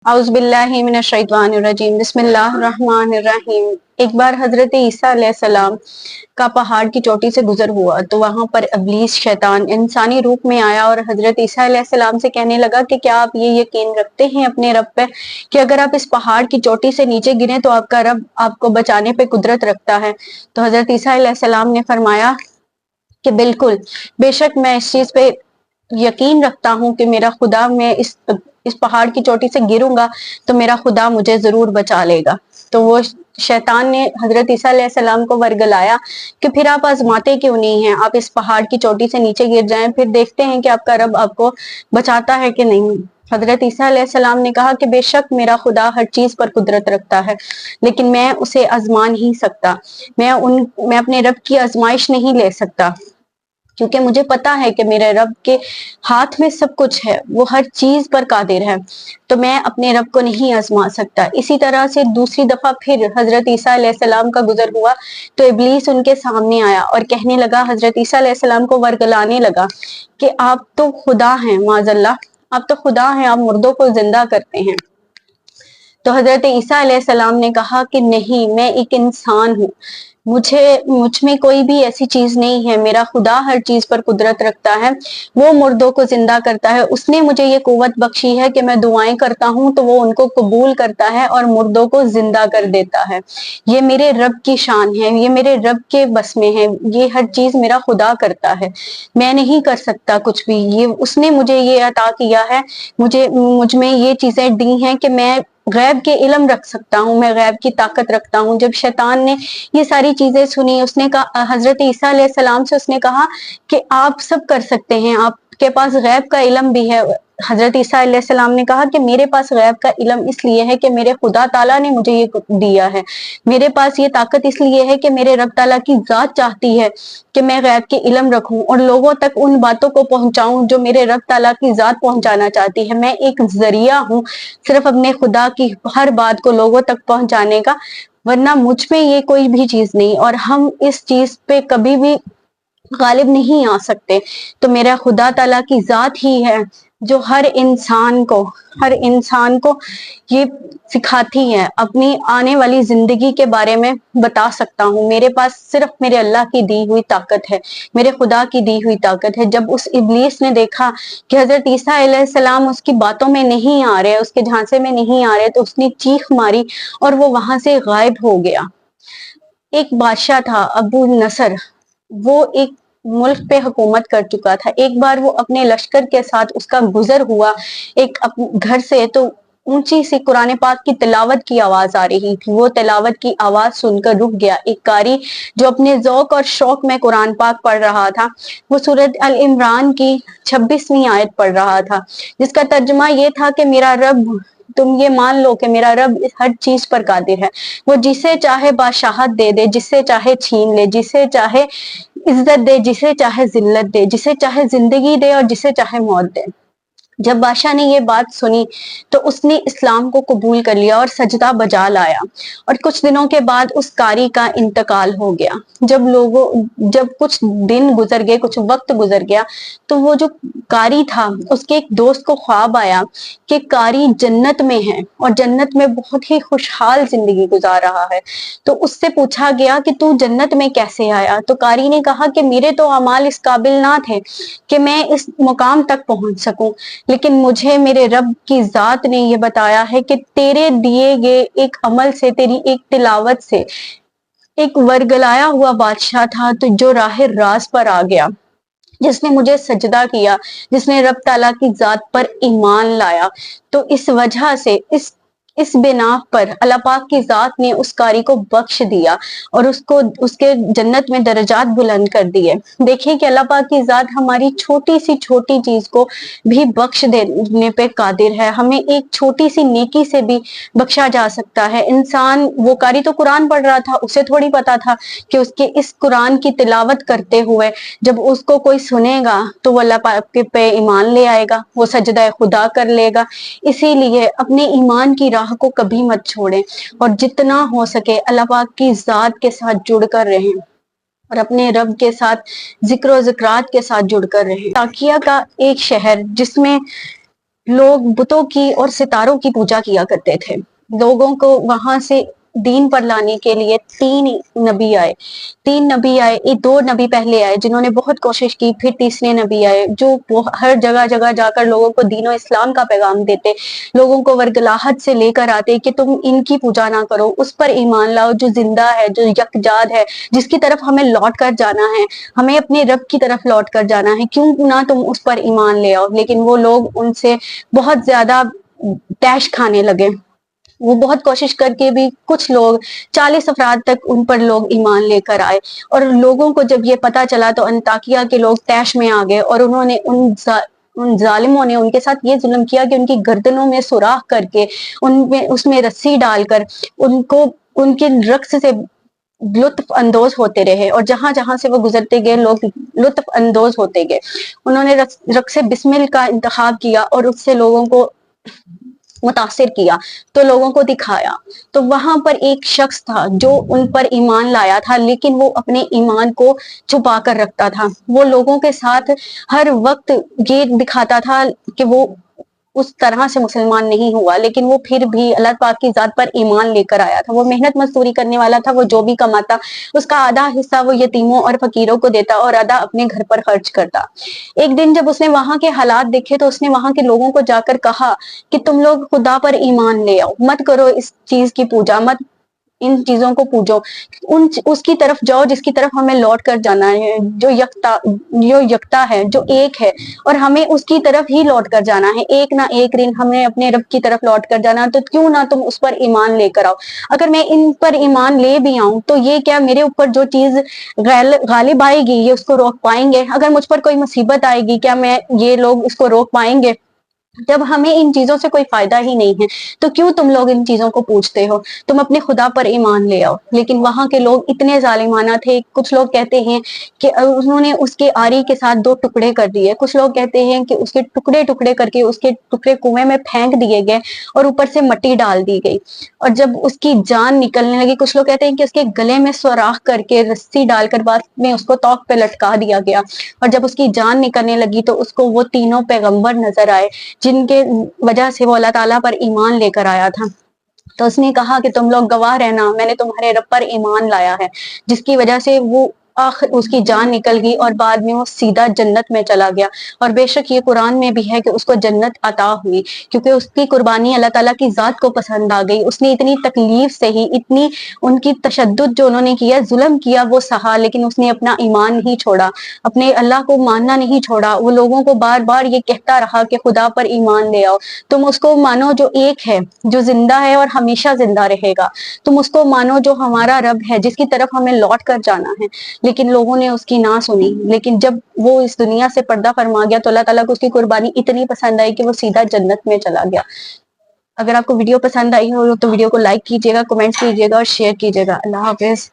औज़ुबिल्लाहि मिनश्शैतानिर्रजीम बिस्मिल्लाहिर्रहमानिर्रहीम। एक बार हजरत ईसा अलैहिस्सलाम का पहाड़ की चोटी से गुजर हुआ तो वहां पर इब्लीस शैतान इंसानी रूप में आया और हजरत ईसा अलैहिस्सलाम से कहने लगा कि क्या आप ये यकीन रखते हैं अपने रब पे कि अगर आप इस पहाड़ की चोटी से नीचे गिरे तो आपका रब आपको बचाने पे कुदरत रखता है। तो हजरत ईसा अलैहिस्सलाम ने फरमाया कि बिल्कुल, बेशक मैं इस चीज पे यकीन रखता हूँ कि मेरा खुदा, मैं इस पहाड़ की चोटी से गिरूंगा तो मेरा खुदा मुझे जरूर बचा लेगा। तो वो शैतान ने हजरत ईसा अलैहिस्सलाम को वर्गलाया कि फिर आप आजमाते क्यों नहीं हैं, आप इस पहाड़ की चोटी से नीचे गिर जाएं, फिर देखते हैं कि आपका रब आपको बचाता है कि नहीं। हजरत ईसा अलैहिस्सलाम ने कहा कि बेशक मेरा खुदा हर चीज पर कुदरत रखता है, लेकिन मैं उसे आजमा नहीं सकता, मैं अपने रब की आजमाइश नहीं ले सकता, क्योंकि मुझे पता है कि मेरे रब के हाथ में सब कुछ है, वो हर चीज पर कादिर है, तो मैं अपने रब को नहीं आजमा सकता। इसी तरह से दूसरी दफा फिर हजरत ईसा अलैहिस्सलाम का गुजर हुआ तो इब्लीस उनके सामने आया और कहने लगा, हजरत ईसा अलैहिस्सलाम को वर्गलाने लगा कि आप तो खुदा हैं, माज़अल्लाह, आप तो खुदा हैं, आप मुर्दों को जिंदा करते हैं। तो हजरत ईसा अलैहिस्सलाम ने कहा कि नहीं, मैं एक इंसान हूँ, मुझ में कोई भी ऐसी चीज नहीं है, मेरा खुदा हर चीज पर कुदरत रखता है, वो मुर्दों को जिंदा करता है, उसने मुझे ये कुव्वत बख्शी है कि मैं दुआएं करता हूँ तो वो उनको कबूल करता है और मुर्दों को जिंदा कर देता है। ये मेरे रब की शान है, ये मेरे रब के बस में है, ये हर चीज मेरा खुदा करता है, मैं नहीं कर सकता कुछ भी, ये उसने मुझे ये अता किया है, मुझ में ये चीजें दी हैं कि मैं गैब के इल्म रख सकता हूँ, मैं गैब की ताकत रखता हूँ। जब शैतान ने ये सारी चीजें सुनी, उसने कहा, हजरत ईसा अलैहिस्सलाम से उसने कहा कि आप सब कर सकते हैं, आपके पास गैब का इल्म भी है। हजरत ईसा अलैहिस्सलाम ने कहा कि मेरे पास गैब का इल्म इसलिए है कि मेरे खुदा ताला ने मुझे ये दिया है, मेरे पास ये ताकत इसलिए है कि मेरे रब ताला की जात चाहती है कि मैं गैब के इल्म रखूं और लोगों तक उन बातों को पहुंचाऊं जो मेरे रब ताला की जात पहुंचाना चाहती है। मैं एक जरिया हूँ सिर्फ अपने खुदा की हर बात को लोगों तक पहुंचाने का, वरना मुझ में ये कोई भी चीज नहीं, और हम इस चीज पे कभी भी गालिब नहीं आ सकते। तो मेरा खुदा ताला की जात ही है जो हर इंसान को ये सिखाती है, अपनी आने वाली जिंदगी के बारे में बता सकता हूँ। मेरे पास सिर्फ मेरे अल्लाह की दी हुई ताकत है, मेरे खुदा की दी हुई ताकत है। जब उस इब्लीस ने देखा कि हजरत ईसा अलैहिस्सलाम उसकी बातों में नहीं आ रहे, उसके झांसे में नहीं आ रहे, तो उसने चीख मारी और वो वहां से गायब हो गया। एक बादशाह था अबू नसर, वो एक मुल्क पे हुकूमत कर चुका था। एक बार वो अपने लश्कर के साथ उसका गुजर हुआ एक घर से, तो ऊंची सी कुरान पाक की तिलावत की आवाज आ रही थी। वो तिलावत की आवाज सुनकर रुक गया। एक कारी जो अपने ज़ौक और शौक में कुरान पाक पढ़ रहा था, वो सूरत अल इमरान की 26वीं आयत पढ़ रहा था, जिसका तर्जुमा ये था कि मेरा रब, तुम ये मान लो कि मेरा रब हर चीज पर कादिर है, वो जिसे चाहे बादशाहत दे दे, जिसे चाहे छीन ले, जिसे चाहे इज्जत दे, जिसे चाहे जिल्लत दे, जिसे चाहे जिंदगी दे और जिसे चाहे मौत दे। जब बादशाह ने ये बात सुनी तो उसने इस्लाम को कबूल कर लिया और सजदा बजा लाया, और कुछ दिनों के बाद उस कारी का इंतकाल हो गया। जब कुछ दिन गुजर गए, कुछ वक्त गुजर गया, तो वो जो कारी था उसके एक दोस्त को ख्वाब आया कि कारी जन्नत में है और जन्नत में बहुत ही खुशहाल जिंदगी गुजार रहा है। तो उससे पूछा गया कि तू जन्नत में कैसे आया? तो कारी ने कहा कि मेरे तो अमाल इस काबिल ना थे कि मैं इस मुकाम तक पहुंच सकूं, लेकिन मुझे मेरे रब की जात ने ये बताया है कि तेरे दिए गए एक अमल से, तेरी एक तिलावत से एक वर्गलाया हुआ बादशाह था तो जो राह राज पर आ गया, जिसने मुझे सजदा किया, जिसने रब ताला की जात पर ईमान लाया। तो इस वजह से इस बिना पर अल्लाह पाक की जात ने उस कारी को बख्श दिया और उसको उसके जन्नत में दर्जात बुलंद कर दिए। देखिए कि अल्लाह पाक की जात हमारी छोटी सी छोटी चीज को भी बख्श देने पे कादिर है। हमें एक छोटी सी नेकी से भी बख्शा जा सकता है। इंसान, वो कारी तो कुरान पढ़ रहा था, उसे थोड़ी पता था कि उसके इस कुरान की तिलावत करते हुए जब उसको कोई सुनेगा तो वो अल्लाह पाक पे ईमान ले आएगा, वो सजदा खुदा कर लेगा। इसीलिए अपने ईमान की राह को कभी मत छोड़ें और जितना हो सके अल्लाह पाक की जात के साथ जुड़कर रहें और अपने रब के साथ जिक्र ज़िक्रात के साथ जुड़कर रहें। ताकिया का एक शहर जिसमें लोग बुतों की और सितारों की पूजा किया करते थे। लोगों को वहां से दीन पर लाने के लिए तीन नबी आए, दो नबी पहले आए जिन्होंने बहुत कोशिश की, फिर तीसरे नबी आए जो हर जगह जगह जाकर लोगों को दीन इस्लाम का पैगाम देते, लोगों को वर्गलाहट से लेकर आते कि तुम इनकी पूजा ना करो, उस पर ईमान लाओ जो जिंदा है, जो यकजाद है, जिसकी तरफ हमें लौट कर जाना है, हमें अपने रब की तरफ लौट कर जाना है, क्यों ना तुम उस पर ईमान ले आओ। लेकिन वो लोग उनसे बहुत ज्यादा तैश खाने लगे। वो बहुत कोशिश करके भी कुछ लोग 40 अफराद तक उन पर लोग ईमान लेकर आए, और लोगों को जब ये पता चला तो अंताकिया के लोग तैश में आ गए और उन्होंने उन जालिमों ने उनके साथ ये जुल्म किया कि उनकी गर्दनों में सुराख करके उनमें उसमें रस्सी डालकर उनको उनके रक्स से लुत्फ अंदोज होते रहे, और जहां जहां से वो गुजरते गए लोग लुत्फ अंदोज होते गए। उन्होंने रक्स बिस्मिल का इंतखाब किया और उससे लोगों को मुतासिर किया, तो लोगों को दिखाया। तो वहां पर एक शख्स था जो उन पर ईमान लाया था, लेकिन वो अपने ईमान को छुपा कर रखता था। वो लोगों के साथ हर वक्त ये दिखाता था कि वो उस तरह से मुसलमान नहीं हुआ, लेकिन वो फिर भी अल्लाह पाक की जात पर ईमान लेकर आया था। वो मेहनत मजदूरी करने वाला था, वो जो भी कमाता उसका आधा हिस्सा वो यतीमों और फकीरों को देता और आधा अपने घर पर खर्च करता। एक दिन जब उसने वहां के हालात देखे तो उसने वहां के लोगों को जाकर कहा कि तुम लोग खुदा पर ईमान ले आओ, मत करो इस चीज की पूजा, मत इन चीजों को पूजो, उसकी तरफ जाओ जिसकी तरफ हमें लौट कर जाना है, जो यकता है, जो एक है, और हमें उसकी तरफ ही लौट कर जाना है। एक ना एक दिन हमें अपने रब की तरफ लौट कर जाना है, तो क्यों ना तुम उस पर ईमान लेकर आओ। अगर मैं इन पर ईमान ले भी आऊं तो ये क्या मेरे ऊपर जो चीज गालिब आएगी ये उसको रोक पाएंगे? अगर मुझ पर कोई मुसीबत आएगी क्या मैं ये लोग इसको रोक पाएंगे? जब हमें इन चीजों से कोई फायदा ही नहीं है तो क्यों तुम लोग इन चीजों को पूछते हो? तुम अपने खुदा पर ईमान ले आओ। लेकिन वहां के लोग इतने जालिमाना थे। कुछ लोग कहते हैं कि उन्होंने उसके आरी के साथ 2 टुकड़े कर दिए, कुछ लोग कहते हैं कि उसके टुकड़े टुकड़े करके उसके टुकड़े कुएं में फेंक दिए गए और ऊपर से मट्टी डाल दी गई। और जब उसकी जान निकलने लगी, कुछ लोग कहते हैं कि उसके गले में सुराख करके रस्सी डालकर बाद में उसको तौक पे लटका दिया गया। और जब उसकी जान निकलने लगी तो उसको वो तीनों पैगंबर नजर आए जिनके वजह से वो अल्लाह ताला पर ईमान लेकर आया था। तो उसने कहा कि तुम लोग गवाह रहना, मैंने तुम्हारे रब पर ईमान लाया है, जिसकी वजह से वो आखिर उसकी जान निकल गई और बाद में वो सीधा जन्नत में चला गया। और बेशक ये कुरान में भी है कि उसको जन्नत अता हुई, क्योंकि उसकी कुर्बानी अल्लाह ताला की जात को पसंद आ गई। उसने इतनी तकलीफ से ही, इतनी उनकी तशद्दुद जो उन्होंने किया, जुल्म किया, वो सहा, लेकिन उसने अपना ईमान नहीं छोड़ा, अपने अल्लाह को मानना नहीं छोड़ा। वो लोगों को बार बार ये कहता रहा कि खुदा पर ईमान ले आओ, तुम उसको मानो जो एक है, जो जिंदा है और हमेशा जिंदा रहेगा। तुम उसको मानो जो हमारा रब है, जिसकी तरफ हमें लौट कर जाना है। लेकिन लोगों ने उसकी ना सुनी। लेकिन जब वो इस दुनिया से पर्दा फरमा गया तो अल्लाह ताला को उसकी कुर्बानी इतनी पसंद आई कि वो सीधा जन्नत में चला गया। अगर आपको वीडियो पसंद आई हो तो वीडियो को लाइक कीजिएगा, कमेंट्स कीजिएगा और शेयर कीजिएगा। अल्लाह हाफिज।